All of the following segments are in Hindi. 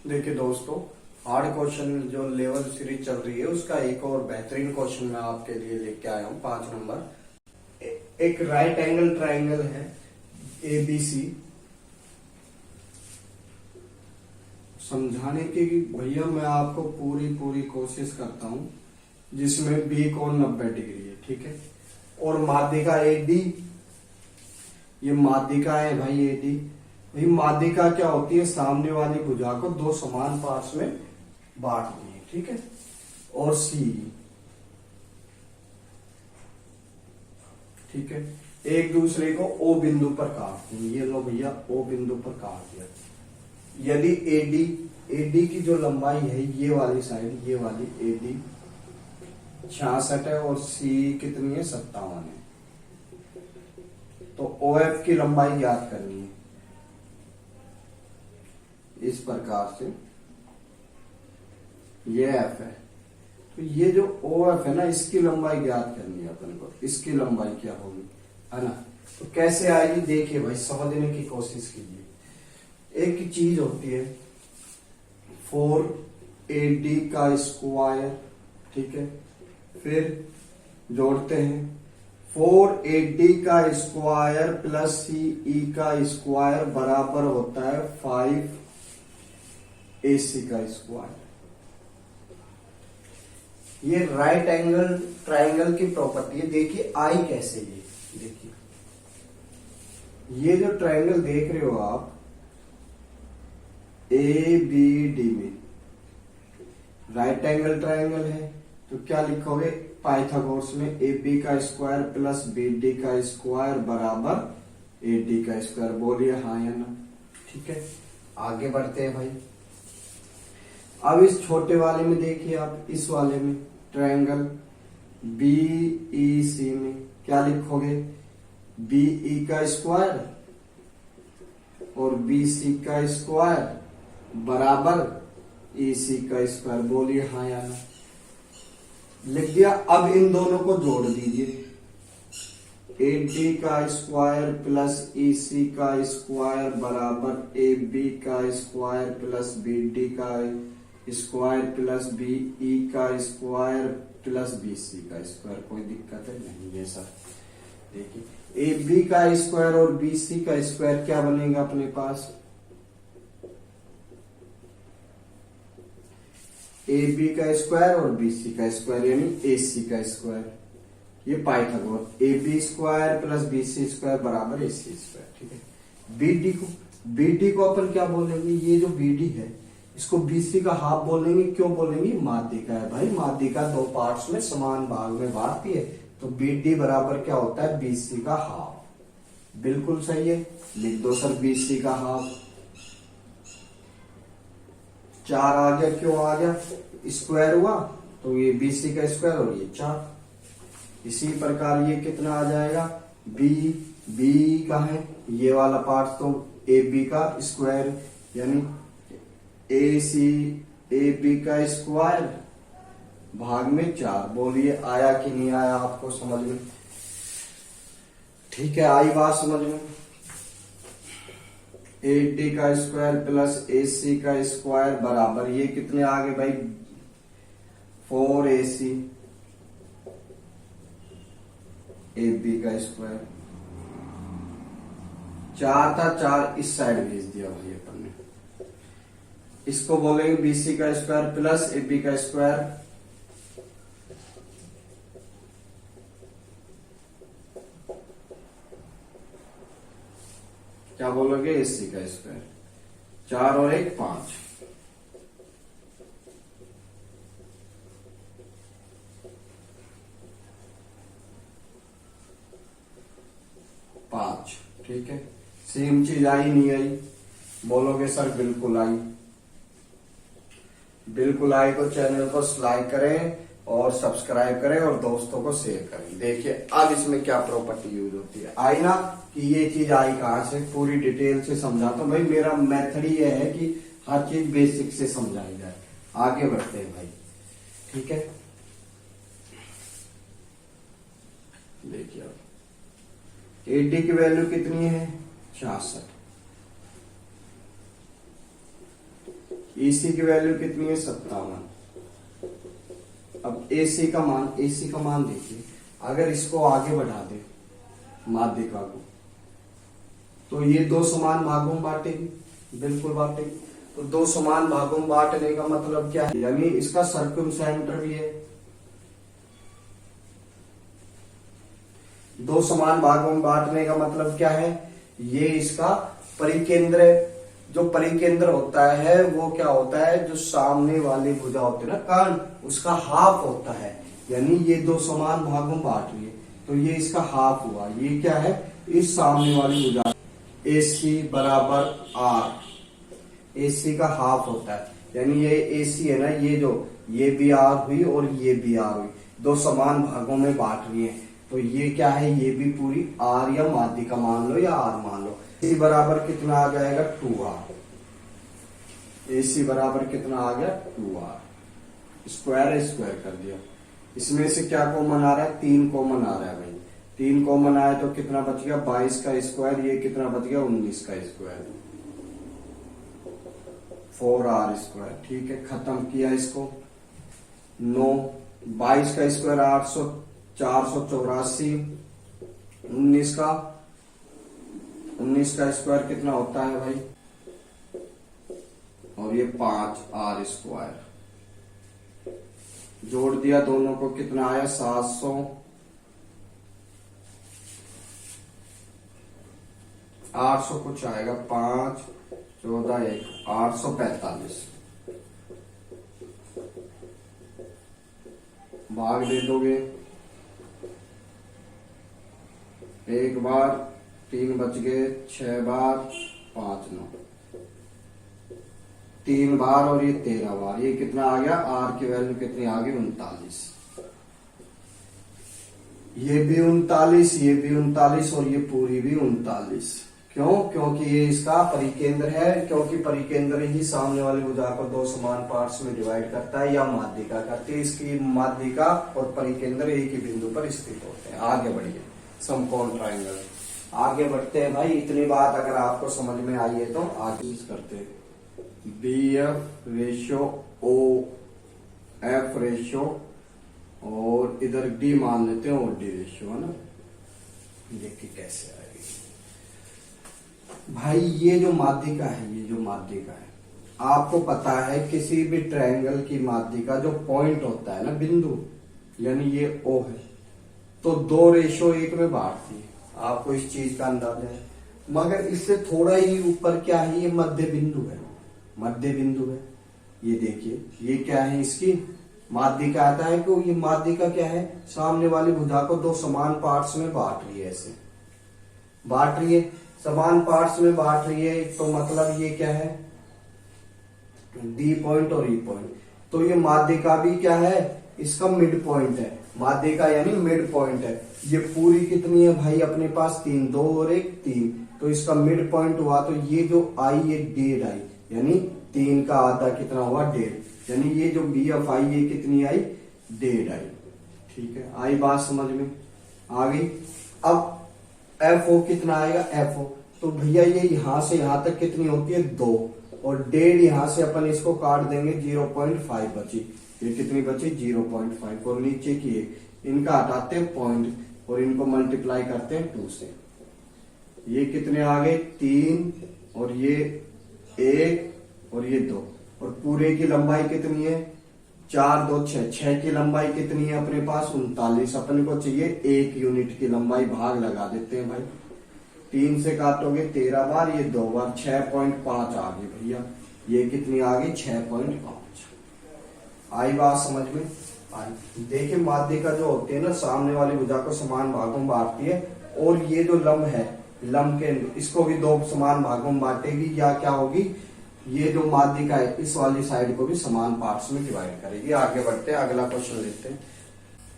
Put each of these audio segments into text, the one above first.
देखिए दोस्तों, हार्ड क्वेश्चन जो लेवल सीरीज चल रही है उसका एक और बेहतरीन क्वेश्चन मैं आपके लिए लेके आया हूँ। 5 नंबर। एक राइट एंगल ट्राइंगल है ABC। समझाने की भैया मैं आपको पूरी कोशिश करता हूँ, जिसमें बी कोण 90 डिग्री है, ठीक है। और माध्यिका AD, ये माध्यिका है भाई AD। भाई माध्यिका क्या होती है? सामने वाली भुजा को दो समान पार्ट्स में बांटती है, ठीक है। और C, ठीक है, एक दूसरे को O बिंदु पर काटते हैं। ये लो भैया O बिंदु पर काट दिया। यदि AD की जो लंबाई है ये वाली साइड, ये वाली AD 66 है और C कितनी है? 57 है। तो OF की लंबाई ज्ञात करनी है इस प्रकार से। ये F है, तो ये जो OF है ना, इसकी लंबाई ज्ञात करनी है अपन को। इसकी लंबाई क्या होगी, है ना? तो कैसे आएगी देखिए भाई, समझने की कोशिश कीजिए। एक चीज होती है 4AD का स्क्वायर, ठीक है। फिर जोड़ते हैं 4AD का स्क्वायर प्लस CE का स्क्वायर बराबर होता है 5AC का स्क्वायर। ये राइट एंगल ट्राइंगल की प्रॉपर्टी है। देखिए आई कैसे, ये देखिए, ये जो ट्राइंगल देख रहे हो आप ABD में, राइट एंगल ट्राइंगल है, तो क्या लिखोगे पाइथागोरस में? AB का स्क्वायर प्लस BD का स्क्वायर बराबर AD का स्क्वायर। बोलिए हाँ या ना? ठीक है, आगे बढ़ते हैं भाई। अब इस छोटे वाले में देखिए आप, इस वाले में ट्रायंगल BEC में क्या लिखोगे? BE का स्क्वायर और BC का स्क्वायर बराबर EC का स्क्वायर। बोलिए हाँ या ना? लिख दिया। अब इन दोनों को जोड़ दीजिए। AD का स्क्वायर प्लस EC का स्क्वायर बराबर AB का स्क्वायर प्लस BD का स्क्वायर प्लस BE का स्क्वायर प्लस BC का स्क्वायर। कोई दिक्कत है नहीं है सर? देखिए AB का स्क्वायर और BC का स्क्वायर क्या बनेगा अपने पास? AB का स्क्वायर और BC का स्क्वायर यानी AC का स्क्वायर। ये Pythagoras, AB square plus BC square बराबर AC स्क्वायर, ठीक है। BD को अपन क्या बोलेंगे? ये जो BD है इसको BC का हाफ बोलेंगे। क्यों बोलेंगे? माध्यिका है भाई, माध्यिका दो पार्ट्स में समान भाग में बांटती है, तो BD बराबर क्या होता है? BC का हाफ। बिल्कुल सही है, लिख दो सर BC का हाफ। 4 आ गया। क्यों आ गया? स्क्वायर हुआ तो ये BC का स्क्वायर और ये 4। इसी प्रकार ये कितना आ जाएगा? B का है ये वाला पार्ट, तो AB का स्क्वायर यानी AB का स्क्वायर भाग में 4। बोलिए आया कि नहीं आया आपको समझ में? ठीक है, आई बात समझ में? AD का स्क्वायर प्लस AC का स्क्वायर बराबर ये कितने आ गए भाई? 4AC AB का स्क्वायर। 4 था, 4 इस साइड भेज दिया भाई अपन ने। इसको बोलेंगे BC का स्क्वायर प्लस AB का स्क्वायर क्या बोलोगे? AC का स्क्वायर। 4 और 1 5। ठीक है, सेम चीज आई नहीं आई? बोलोगे सर बिल्कुल आई। बिल्कुल आई तो चैनल को लाइक करें और सब्सक्राइब करें और दोस्तों को शेयर करें। देखिए अब इसमें क्या प्रॉपर्टी यूज होती है, आई ना? कि ये चीज आई कहां से, पूरी डिटेल से समझाता हूं भाई। मेरा मेथड ही यह है कि हर चीज बेसिक से समझाई जाए। आगे बढ़ते हैं भाई, ठीक है। देखिए अब AD की वैल्यू कितनी है? 66। ईसी की वैल्यू कितनी है 57। अब एसी का मान देखिए, अगर इसको आगे बढ़ा दे माध्यिका को, तो ये दो समान भागों में बांटेगी, बिल्कुल बांटेगी। तो दो समान भागों में बांटने का मतलब क्या है, यानी इसका सर्कम सेंटर भी है। दो समान भागों में बांटने का मतलब क्या है, ये इसका परिकेंद्र है। जो परिकेंद्र होता है वो क्या होता है, जो सामने वाली भुजा होती है ना कर्ण, उसका हाफ होता है। यानी ये दो समान भागों में बांट रही है, तो ये इसका हाफ हुआ। ये क्या है, इस सामने वाली भुजा। AC बराबर R, AC का हाफ होता है। यानी ये AC है ना, ये भी R हुई और ये भी R हुई, दो समान भागों में बांट रही है। तो ये क्या है, ये भी पूरी R या माध्यिका मान लो या R मान लो। AC बराबर कितना आ जाएगा 2R। AC बराबर कितना आ गया 2R। स्क्वायर कर दिया। इसमें से क्या कॉमन आ रहा है, 3 कॉमन आ रहा है भाई। 3 कॉमन आया तो कितना बच गया 22 का स्क्वायर। ये कितना बच गया 19 का स्क्वायर, 4R स्क्वायर। ठीक है, खत्म किया इसको। 9 22 का स्क्वायर 800, 484। 19 का स्क्वायर कितना होता है भाई, और ये 5R स्क्वायर। जोड़ दिया दोनों को, कितना आया 700। 800 कुछ आएगा, 5 14 1 845। भाग दे दोगे, एक बार 3 बच गए, 6 बार 5 9, 3 बार और ये 13 बार। ये कितना आ गया, R की वैल्यू कितनी आ गई 39। ये भी 39, ये भी 39 और ये पूरी भी 39। क्यों, क्योंकि ये इसका परिकेंद्र है। क्योंकि परिकेंद्र ही सामने वाली भुजा को दो समान पार्ट्स में डिवाइड करता है या माध्यिका करती है। इसकी माध्यिका और परिकेंद्र एक ही बिंदु पर स्थित होते हैं। आगे बढ़िए, समकोण ट्रायंगल। आगे बढ़ते हैं भाई। इतनी बात अगर आपको समझ में आई है तो आगे करते हैं। BF रेशियो OF रेशियो और इधर D मान लेते हैं, और D रेशियो है ना। देखिए कैसे आएगी भाई। ये जो माध्यिका है, आपको पता है किसी भी ट्रायंगल की माध्यिका जो पॉइंट होता है ना, बिंदु, यानी ये O है, तो 2:1 में बांटती है। आपको इस चीज का अंदाजा है। मगर इससे थोड़ा ही ऊपर क्या है, ये मध्य बिंदु है। ये देखिए, ये क्या है, इसकी माध्यिका आता है। कि ये माध्यिका क्या है, सामने वाली भुजा को दो समान पार्ट्स में बांट रही है। ऐसे बांट रही है, समान पार्ट्स में बांट रही है, तो मतलब ये क्या है, D पॉइंट और E पॉइंट। तो ये माध्यिका भी क्या है, इसका मिड पॉइंट है। माध्यिका यानी मिड पॉइंट है। ये पूरी कितनी है भाई अपने पास 3, 2 और 1 3। तो इसका मिड पॉइंट हुआ, तो ये जो आई ये 1.5 आई, यानी 3 का आधा कितना हुआ 1.5। यानी ये जो BF आई ये कितनी आई 1.5 आई। ठीक है, आई बात समझ में आ गई। अब FO कितना आएगा, FO तो भैया ये यहां से यहां तक कितनी होती है 2, और 1.5 यहां से अपन इसको काट देंगे, 0.5 बची। ये कितनी बची 0.5, और नीचे की इनका हटाते हैं पॉइंट और इनको मल्टीप्लाई करते हैं 2 से। ये कितने आ गए 3, और ये 1 और ये 2, और पूरे की लंबाई कितनी है 4 2 6। 6 की लंबाई कितनी है अपने पास 39। अपन को चाहिए 1 यूनिट की लंबाई, भाग लगा देते हैं भाई। 3 से काटोगे 13 बार, ये 2 बार, 6.5 आ गई भैया। ये कितनी आ गई 6.5। आई बात समझ में आई। देखिए माध्यिका जो होती है ना, सामने वाली भुजा को समान भागों में बांटती है, और ये जो लंब है, लंब के इसको भी दो समान भागों में बांटेगी, या क्या होगी, ये जो माध्यिका है इस वाली साइड को भी समान पार्ट्स में डिवाइड करेगी। आगे बढ़ते हैं, अगला क्वेश्चन लेते हैं।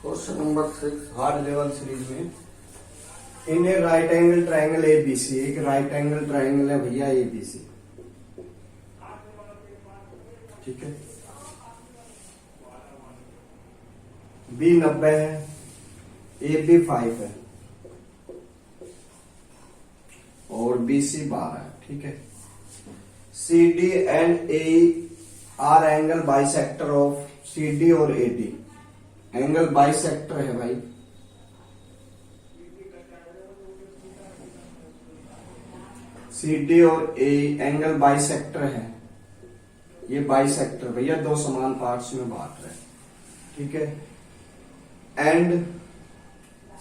Question number 6 hard level series में। इन ए राइट एंगल ट्राइंगल ABC, एक राइट एंगल ट्राइंगल है भैया ABC। ठीक है, B 90 है, AB 5 है और BC 12 है। ठीक है, CD and AE are angle bisector of C D और ए डी। एंगल बाइसेक्टर है भाई, सी डी और ए एंगल बाइसेक्टर है। ये बाइसेक्टर भैया दो समान पार्ट्स में बांट रहे हैं, ठीक है। And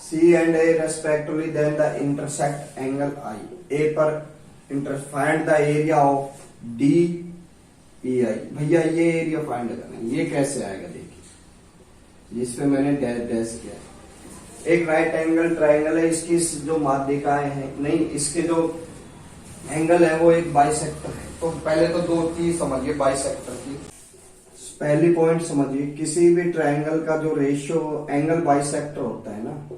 C and A respectively then the intersect angle I. A पर find the area of D E I. भैया ये एरिया फाइंड करना है, ये कैसे आएगा देखिए, जिसपे मैंने डैश डैश किया। एक राइट एंगल ट्राइंगल है, इसकी जो माध्यिकाएं हैं, नहीं इसके जो एंगल है वो एक बाइसेक्टर है। तो पहले तो दो चीज समझिए बाइसेक्टर की। पहली पॉइंट समझिए, किसी भी ट्राइंगल का जो रेशियो एंगल बाइसेक्टर होता है ना,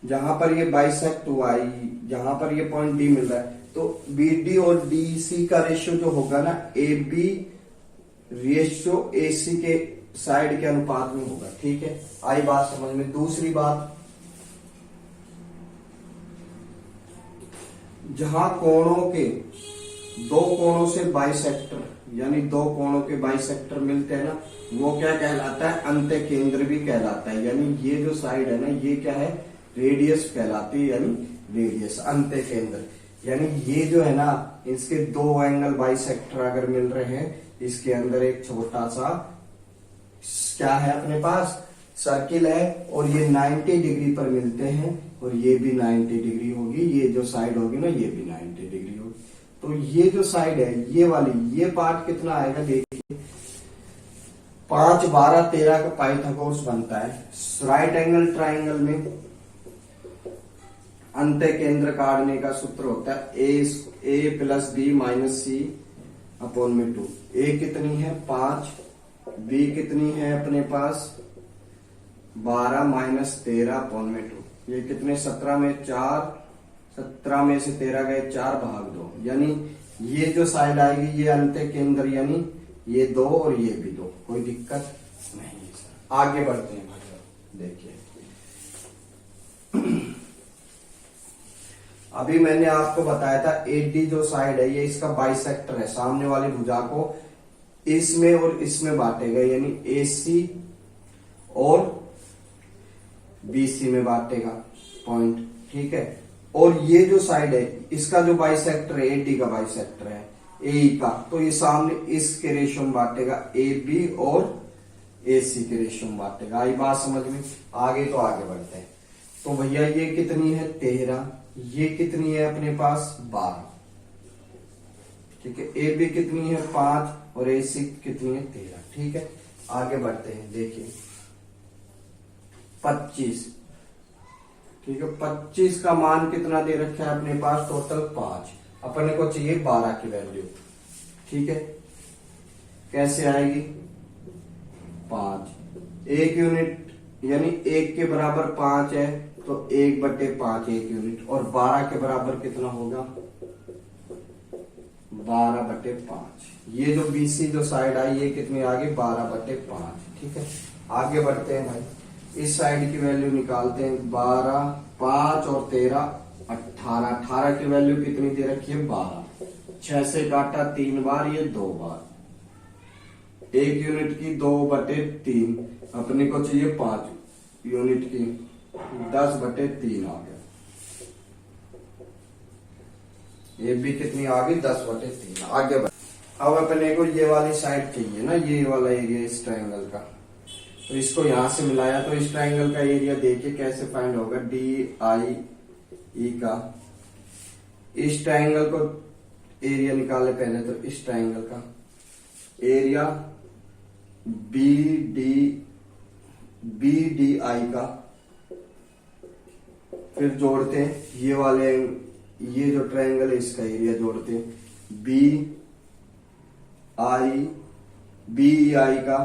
जहां पर ये बाइसेक्ट हुआ है, जहां पर ये पॉइंट डी मिल रहा है, तो बी डी और डी सी का रेशियो जो होगा ना, ए बी रेशियो ए सी के साइड के अनुपात में होगा, ठीक है। आई बात समझ में। दूसरी बात, जहां कोणों के दो कोणों से बाइसेक्टर, यानी दो कोणों के बाइसेक्टर मिलते हैं ना, वो क्या कहलाता है, अंत्य केंद्र भी कहलाता है। यानी ये जो साइड है ना, ये क्या है, रेडियस कहलाती है, यानी रेडियस अंत्य केंद्र। यानी ये जो है ना, इसके दो एंगल बाइसेक्टर अगर मिल रहे हैं, इसके अंदर एक छोटा सा क्या है अपने पास, सर्किल है, और ये 90 डिग्री पर मिलते हैं, और ये भी 90 डिग्री होगी, ये जो साइड होगी ना, ये भी 90 डिग्री होगी। तो ये जो साइड है, ये वाली, ये पार्ट कितना आएगा देखिए, 5, 12, 13 का पाइथागोरस बनता है। राइट एंगल ट्राइंगल में अंत्य केंद्र काटने का सूत्र होता है ए प्लस बी माइनस सी अपॉन में 2। ए कितनी है 5, बी कितनी है अपने पास 12 माइनस 13 अपॉन में 2। ये कितने 17 में 4, 17 में से 13 गए 4 भाग 2। यानी ये जो साइड आएगी ये अंत्य केंद्र, यानी ये 2 और ये भी 2, कोई दिक्कत नहीं है सर। आगे बढ़ते हैं भाई, देखिए अभी मैंने आपको बताया था एडी जो साइड है, ये इसका बाइसेक्टर है, सामने वाली भुजा को इसमें और इसमें बांटेगा, यानी एसी और बीसी में बांटेगा पॉइंट, ठीक है। और ये जो साइड है, इसका जो बाइसेक्टर है, एडी का बाइसेक्टर है ए का, तो ये सामने इसके रेशियो में बांटेगा, ए बी और ए सी के रेशियो में बांटेगा। आई बात समझ में। आगे तो आगे बढ़ते हैं। तो भैया ये कितनी है 13, ये कितनी है अपने पास 12, ठीक है। ए बी कितनी है 5 और ए सी कितनी है 13, ठीक है। आगे बढ़ते हैं, देखिए 25, ठीक है। 25 का मान कितना दे रखा है अपने पास, टोटल 5, अपने को चाहिए 12 की वैल्यू, ठीक है। कैसे आएगी 5, 1 यूनिट, यानी 1 के बराबर 5 है, तो 1/5 1 यूनिट, और 12 के बराबर कितना होगा 12/5। ये जो बीसी जो साइड आई, ये कितनी आ गई 12/5, ठीक है। आगे बढ़ते हैं भाई, इस साइड की वैल्यू निकालते हैं, 12, 5 और 13 18, 18 की वैल्यू कितनी दे रखी है 12, 6 से काटा 3 बार, ये 2 बार, 1 यूनिट की 2/3, अपने को चाहिए 5 यूनिट की, 10/3 आ गया। ये भी कितनी आ गई 10/3। आगे बढ़, अब अपने को ये वाली साइड चाहिए ना, ये वाला एरिया इस ट्रायंगल का, तो इसको यहां से मिलाया, तो इस ट्रायंगल का एरिया देखिए कैसे फाइंड होगा, डी आई ई का। इस ट्रायंगल को एरिया निकाले पहले, तो इस ट्रायंगल का एरिया बी डी आई का, फिर जोड़ते हैं ये वाले, ये जो ट्रायंगल है इसका एरिया जोड़ते हैं, बी आई का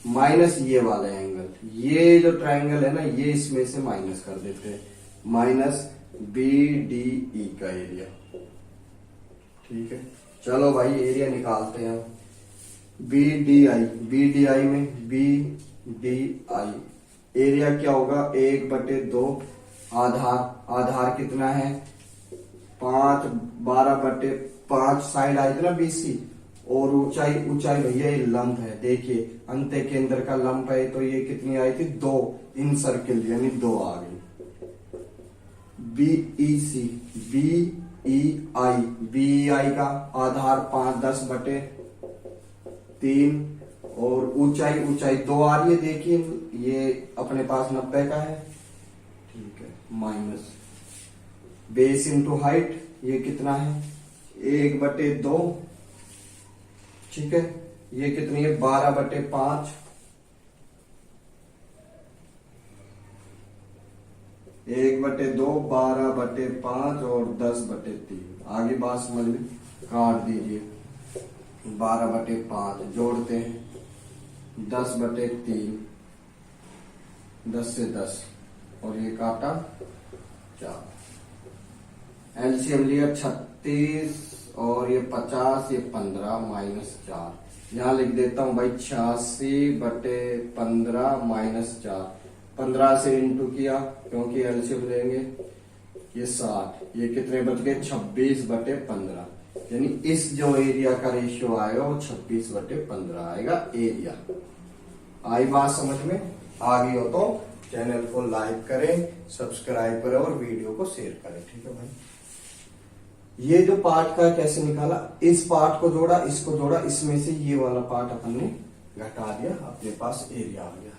माइनस ये वाला एंगल, ये जो ट्रायंगल है ना, ये इसमें से माइनस कर देते हैं, माइनस बी डी ई का एरिया, ठीक है। चलो भाई एरिया निकालते हैं। बी डी आई में बी डी आई एरिया क्या होगा 1/2, आधार कितना है 5 12/5 साइड आई थी ना BC, और ऊंचाई भैया ये लंब है, देखिए अंत्य केंद्र का लंब है, तो ये कितनी आई थी 2 इन सर्किल, यानी 2 आ गई। BEC BEI का आधार 5 10/3 और ऊंचाई 2 आ रही है, देखिए ये अपने पास 90 का है, ठीक है, माइनस बेस इंटू हाइट, ये कितना है 1/2, ठीक है, ये कितनी है 12/5, 1/2 12/5 और 10/3। आगे बात समझ में, काट दीजिए 12/5 जोड़ते हैं 10/3, 10 से 10 और ये काटा 4, एलसीएम लिया 36 और ये 50, ये 15 -4, यहां लिख देता हूं भाई 86/15 -4, 15 से इंटू किया क्योंकि एलसीएम लेंगे, ये 60, ये कितने बच गए 26/15, यानी इस जो एरिया का रेशियो आएगा वो 26/15 आएगा एरिया। आई बात समझ में, आ गई हो तो चैनल को लाइक करें, सब्सक्राइब करें और वीडियो को शेयर करें, ठीक है भाई। ये जो पार्ट का कैसे निकाला, इस पार्ट को जोड़ा, इसको जोड़ा, इसमें से ये वाला पार्ट अपन ने घटा दिया, अपने पास एरिया आ गया।